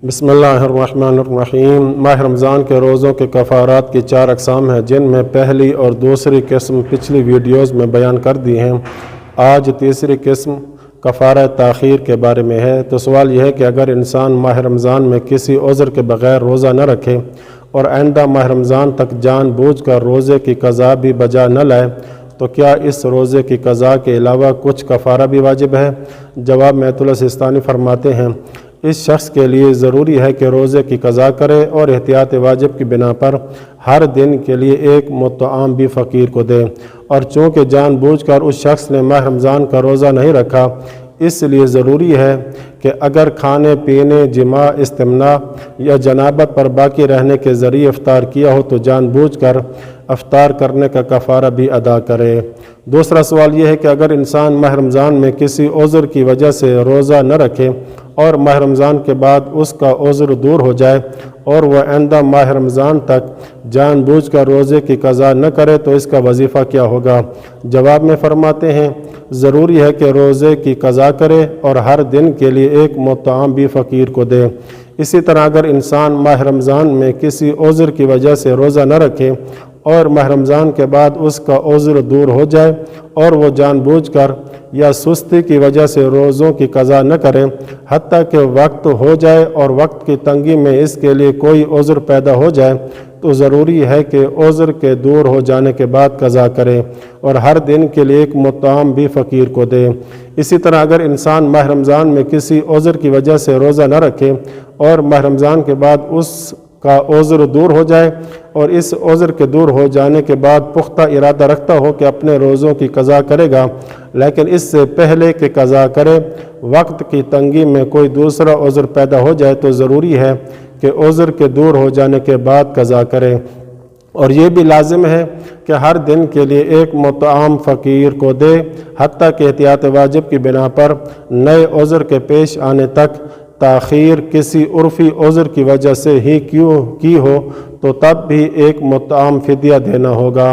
بسم اللہ الرحمن الرحیم۔ ماہ رمضان کے روزوں کے کفارات کی 4 اقسام ہیں، جن میں پہلی اور دوسری قسم پچھلی ویڈیوز میں بیان کر دی ہیں۔ آج تیسری قسم کفارہ تاخیر کے بارے میں ہے۔ تو سوال یہ ہے کہ اگر انسان ماہ رمضان میں کسی عذر کے بغیر روزہ نہ رکھے اور آئندہ ماہ رمضان تک جان بوجھ کر روزے کی قضا بھی بجا نہ لائے تو کیا اس روزے کی قضا کے علاوہ کچھ کفارہ بھی واجب ہے؟ جواب میں آیت اللہ سستانی فرماتے ہیں، اس شخص کے لیے ضروری ہے کہ روزے کی قضا کرے اور احتیاط واجب کی بنا پر ہر دن کے لیے ایک مطعم بھی فقیر کو دے، اور چونکہ جان بوجھ کر اس شخص نے ماہ رمضان کا روزہ نہیں رکھا، اس لیے ضروری ہے کہ اگر کھانے پینے، جماع، استمناء یا جنابت پر باقی رہنے کے ذریعے افطار کیا ہو تو جان بوجھ کر افطار کرنے کا کفارہ بھی ادا کرے۔ دوسرا سوال یہ ہے کہ اگر انسان ماہ رمضان میں کسی عذر کی وجہ سے روزہ نہ رکھے اور ماہ رمضان کے بعد اس کا عذر دور ہو جائے اور وہ آئندہ ماہ رمضان تک جان بوجھ کر روزے کی قضا نہ کرے تو اس کا وظیفہ کیا ہوگا؟ جواب میں فرماتے ہیں، ضروری ہے کہ روزے کی قضا کرے اور ہر دن کے لیے ایک مطعم بھی فقیر کو دے۔ اسی طرح اگر انسان ماہ رمضان میں کسی عذر کی وجہ سے روزہ نہ رکھے اور ماہ رمضان کے بعد اس کا عذر دور ہو جائے اور وہ جان بوجھ کر یا سستی کی وجہ سے روزوں کی قضا نہ کرے حتیٰ کہ وقت ہو جائے اور وقت کی تنگی میں اس کے لیے کوئی عذر پیدا ہو جائے تو ضروری ہے کہ عذر کے دور ہو جانے کے بعد قضا کرے اور ہر دن کے لیے ایک مطعم بھی فقیر کو دے۔ اسی طرح اگر انسان ماہ رمضان میں کسی عذر کی وجہ سے روزہ نہ رکھے اور ماہ رمضان کے بعد اس کا عذر دور ہو جائے اور اس عذر کے دور ہو جانے کے بعد پختہ ارادہ رکھتا ہو کہ اپنے روزوں کی قضا کرے گا، لیکن اس سے پہلے کہ قضا کرے وقت کی تنگی میں کوئی دوسرا عذر پیدا ہو جائے تو ضروری ہے کہ عذر کے دور ہو جانے کے بعد قضا کرے، اور یہ بھی لازم ہے کہ ہر دن کے لیے ایک مطعم فقیر کو دے حتیٰ کہ احتیاط واجب کی بنا پر نئے عذر کے پیش آنے تک تاخیر کسی عرفی عذر کی وجہ سے ہی کی ہو تو تب بھی ایک مطعم فدیہ دینا ہوگا۔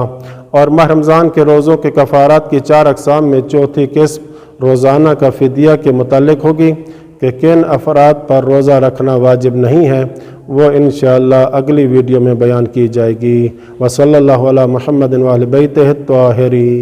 اور ماہ رمضان کے روزوں کے کفارات کی 4 اقسام میں چوتھی قسم روزانہ کا فدیہ کے متعلق ہوگی کہ کن افراد پر روزہ رکھنا واجب نہیں ہے، وہ انشاءاللہ اگلی ویڈیو میں بیان کی جائے گی۔ وصلی اللہ علی محمد وآل بیتہ الطاہرین۔